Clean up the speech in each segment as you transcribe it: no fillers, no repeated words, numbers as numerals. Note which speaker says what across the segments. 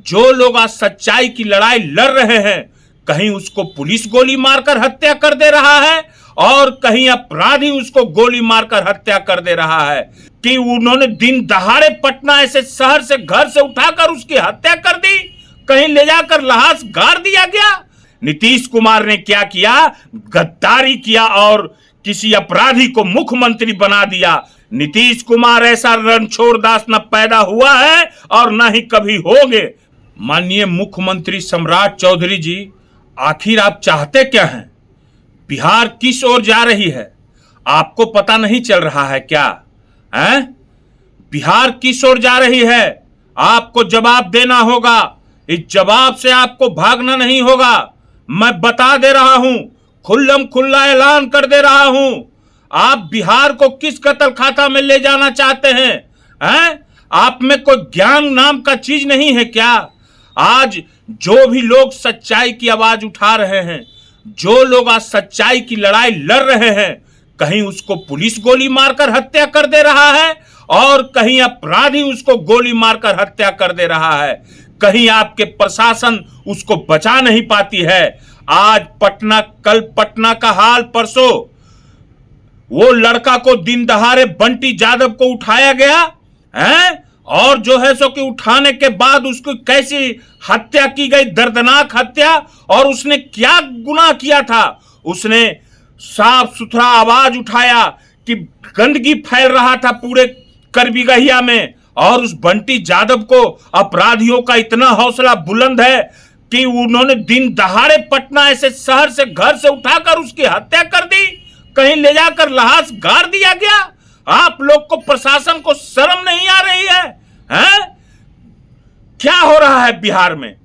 Speaker 1: जो लोग आज सच्चाई की लड़ाई लड़ रहे हैं, कहीं उसको पुलिस गोली मारकर हत्या कर दे रहा है और कहीं अपराधी उसको गोली मारकर हत्या कर दे रहा है कि उन्होंने दिन दहाड़े पटना ऐसे शहर से घर से उठाकर उसकी हत्या कर दी, कहीं ले जाकर लाश गाड़ दिया गया। नीतीश कुमार ने क्या किया? गद्दारी किया और किसी अपराधी को मुख्यमंत्री बना दिया। नीतीश कुमार ऐसा रणछोड़ दास न पैदा हुआ है और न ही कभी होंगे। माननीय मुख्यमंत्री सम्राट चौधरी जी, आखिर आप चाहते क्या हैं? बिहार किस ओर जा रही है आपको पता नहीं चल रहा है क्या? हैं? बिहार किस ओर जा रही है आपको जवाब देना होगा। इस जवाब से आपको भागना नहीं होगा। मैं बता दे रहा हूं, खुल्लम खुल्ला ऐलान कर दे रहा हूं, आप बिहार को किस कत्ल खाता में ले जाना चाहते हैं? हैं? आप में कोई ज्ञान नाम का चीज नहीं है क्या? आज जो भी लोग सच्चाई की आवाज उठा रहे हैं, जो लोग आज सच्चाई की लड़ाई लड़ रहे हैं, कहीं उसको पुलिस गोली मारकर हत्या कर दे रहा है और कहीं अपराधी उसको गोली मारकर हत्या कर दे रहा है। कहीं आपके प्रशासन उसको बचा नहीं पाती है। आज पटना, कल पटना का हाल, परसों वो लड़का को दिन दहाड़े बंटी यादव को उठाया गया है और जो है सो कि उठाने के बाद उसको कैसी हत्या की गई, दर्दनाक हत्या। और उसने क्या गुनाह किया था? उसने साफ सुथरा आवाज उठाया कि गंदगी फैल रहा था पूरे करबीगहिया में और उस बंटी यादव को अपराधियों का इतना हौसला बुलंद है कि उन्होंने दिन दहाड़े पटना ऐसे शहर से घर से उठाकर उसकी हत्या कर दी, कहीं ले जाकर लाश गाड़ दिया गया। आप लोग को, प्रशासन को शर्म नहीं आ रही है? हैं? क्या हो रहा है बिहार में?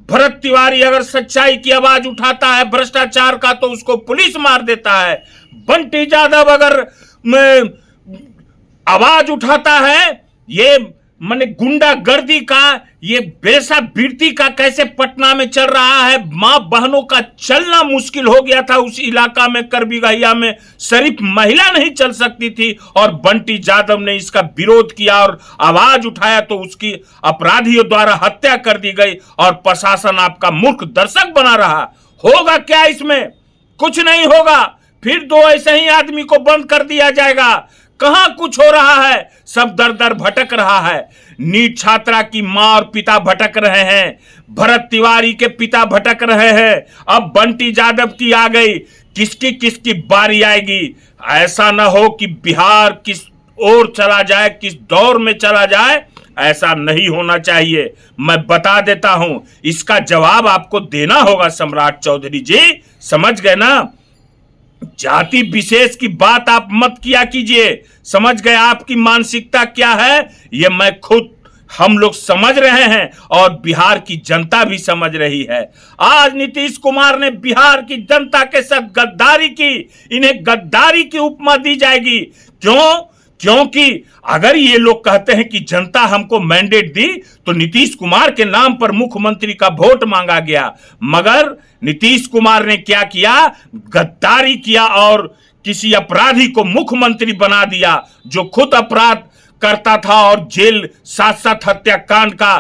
Speaker 1: भरत तिवारी अगर सच्चाई की आवाज उठाता है भ्रष्टाचार का तो उसको पुलिस मार देता है। बंटी यादव अगर आवाज उठाता है ये माने गुंडागर्दी का, ये बेसाबीरती का कैसे पटना में चल रहा है। मां बहनों का चलना मुश्किल हो गया था उस इलाका में, करबीगहिया में सिर्फ महिला नहीं चल सकती थी और बंटी यादव ने इसका विरोध किया और आवाज उठाया तो उसकी अपराधियों द्वारा हत्या कर दी गई और प्रशासन आपका मूर्ख दर्शक बना रहा। होगा क्या इसमें? कुछ नहीं होगा। फिर दो ऐसे ही आदमी को बंद कर दिया जाएगा। कहां कुछ हो रहा है? सब दर दर भटक रहा है। नीट छात्रा की मां और पिता भटक रहे हैं, भरत तिवारी के पिता भटक रहे हैं, अब बंटी यादव की आ गई। किसकी किसकी बारी आएगी? ऐसा ना हो कि बिहार किस ओर चला जाए, किस दौर में चला जाए, ऐसा नहीं होना चाहिए। मैं बता देता हूं, इसका जवाब आपको देना होगा सम्राट चौधरी जी, समझ गए ना? जाति विशेष की बात आप मत किया कीजिए। समझ गए आपकी मानसिकता क्या है? ये मैं खुद, हम लोग समझ रहे हैं और बिहार की जनता भी समझ रही है। आज नीतीश कुमार ने बिहार की जनता के साथ गद्दारी की। इन्हें गद्दारी की उपमा दी जाएगी। क्यों? क्योंकि अगर ये लोग कहते हैं कि जनता हमको मैंडेट दी तो नीतीश कुमार के नाम पर मुख्यमंत्री का वोट मांगा गया, मगर नीतीश कुमार ने क्या किया? गद्दारी किया और किसी अपराधी को मुख्यमंत्री बना दिया जो खुद अपराध करता था और जेल, साथ साथ हत्याकांड का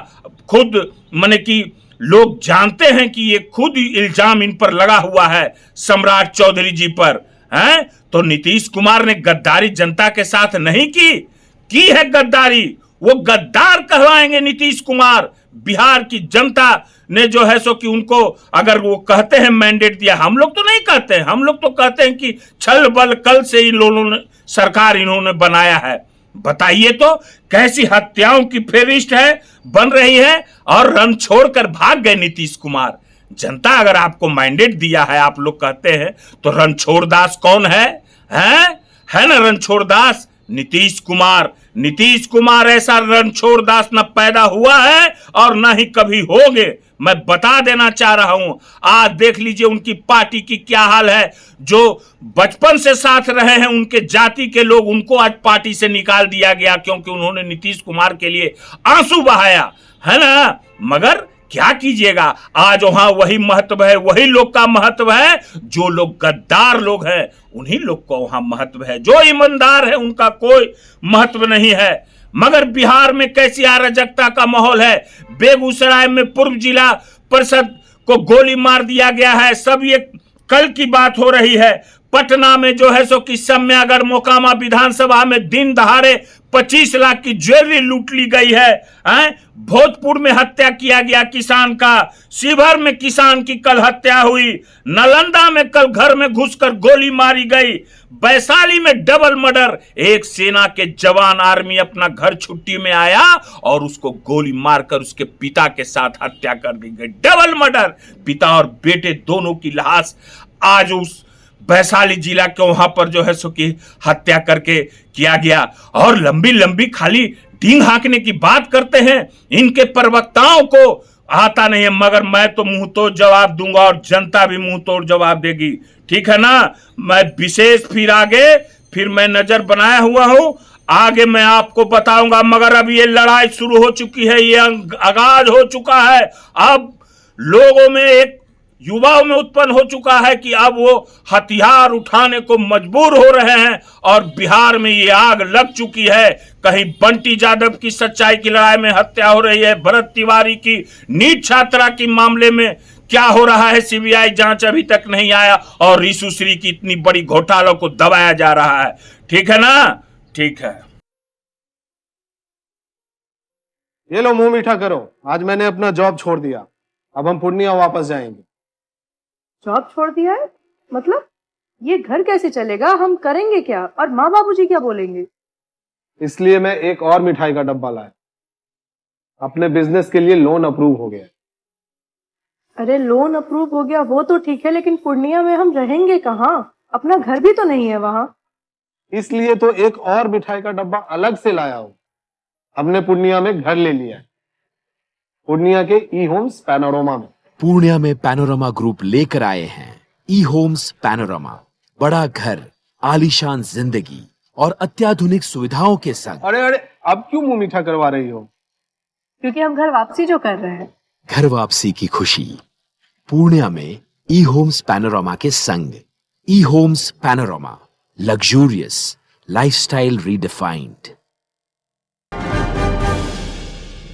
Speaker 1: खुद, माने कि लोग जानते हैं कि ये खुद इल्जाम इन पर लगा हुआ है सम्राट चौधरी जी पर। हैं? तो नीतीश कुमार ने गद्दारी जनता के साथ नहीं की है गद्दारी। वो गद्दार कहलाएंगे नीतीश कुमार। बिहार की जनता ने जो है सो कि उनको, अगर वो कहते हैं मैंडेट दिया, हम लोग तो नहीं कहते हैं, हम लोग तो कहते हैं कि छल बल कल से इन लोगों ने सरकार इन्होंने बनाया है। बताइए तो कैसी हत्याओं की फेरिस्ट है बन रही है और रन छोड़कर भाग गए नीतीश कुमार। जनता अगर आपको मैंडेट दिया है, आप लोग कहते हैं, तो रणछोड़ दास कौन है? है ना रणछोड़ दास? नीतीश कुमार। नीतीश कुमार ऐसा रणछोड़ दास न पैदा हुआ है और न ही कभी होंगे। मैं बता देना चाह रहा हूं। आज देख लीजिए उनकी पार्टी की क्या हाल है। जो बचपन से साथ रहे हैं उनके जाति के लोग, उनको आज पार्टी से निकाल दिया गया क्योंकि उन्होंने नीतीश कुमार के लिए आंसू बहाया, है ना? मगर क्या कीजिएगा, आज वहां वही महत्व है, वही लोग का महत्व है। जो लोग गद्दार लोग हैं उन्हीं लोग को वहां महत्व है। जो ईमानदार है उनका कोई महत्व नहीं है। मगर बिहार में कैसी अराजकता का माहौल है। बेगूसराय में पूर्व जिला परिषद को गोली मार दिया गया है। सब ये कल की बात हो रही है। पटना में जो है सो कि सम्यागढ़ मोकामा विधानसभा में दिन दहाड़े 25 लाख की ज्वेलरी लूट ली गई है। भोजपुर में हत्या किया गया किसान का, शिवहर में किसान की कल हत्या हुई, नालंदा में कल घर में घुसकर गोली मारी गई, वैशाली में डबल मर्डर। एक सेना के जवान आर्मी अपना घर छुट्टी में आया और उसको गोली मारकर उसके पिता के साथ हत्या कर दी गई। डबल मर्डर, पिता और बेटे दोनों की लाश आज उस वैशाली जिला के वहां पर जो है सो की हत्या करके किया गया। और लंबी लंबी खाली डींग हाँकने की बात करते हैं, इनके प्रवक्ताओं को आता नहीं है, मगर मैं तो मुंह तोड़ जवाब दूंगा और जनता भी मुंह तोड़ जवाब देगी। ठीक है ना। मैं विशेष फिर मैं नजर बनाया हुआ हूं, आगे मैं आपको बताऊंगा। मगर अब ये लड़ाई शुरू हो चुकी है, ये आगाज हो चुका है। अब लोगों में एक युवाओं में उत्पन्न हो चुका है कि अब वो हथियार उठाने को मजबूर हो रहे हैं और बिहार में ये आग लग चुकी है। कहीं बंटी यादव की सच्चाई की लड़ाई में हत्या हो रही है, भरत तिवारी की नीट छात्रा के मामले में क्या हो रहा है, सीबीआई जांच अभी तक नहीं आया, और रिशु श्री की इतनी बड़ी घोटालों को दबाया जा रहा है। ठीक है ना। ठीक है,
Speaker 2: ये लो मुंह मीठा करो। आज मैंने अपना जॉब छोड़ दिया, अब हम पूर्णिया वापस जाएंगे।
Speaker 3: जॉब छोड़ दिया है? मतलब ये घर कैसे चलेगा? हम करेंगे क्या? और माँ बाबूजी क्या बोलेंगे?
Speaker 2: इसलिए मैं एक और मिठाई का डब्बा लाया। अपने बिजनेस के लिए लोन अप्रूव हो गया।
Speaker 3: अरे लोन अप्रूव हो गया वो तो ठीक है, लेकिन पूर्णिया में हम रहेंगे कहाँ? अपना घर भी तो नहीं है वहां।
Speaker 2: इसलिए तो एक और मिठाई का डब्बा अलग से लाया हूं। हमने पूर्णिया में घर ले लिया है, पूर्णिया के ई होम्स पैनोरमा में।
Speaker 4: पूर्णिया में पैनोरमा ग्रुप लेकर आए हैं ई होम्स पैनोरमा। बड़ा घर, आलीशान जिंदगी और अत्याधुनिक सुविधाओं के संग।
Speaker 2: अरे अरे, अब क्यों मुंह मीठा करवा रही हो?
Speaker 3: क्योंकि हम घर वापसी जो कर रहे हैं।
Speaker 4: घर वापसी की खुशी पूर्णिया में ई होम्स पैनोरमा के संग। ई homes panorama, luxurious lifestyle redefined.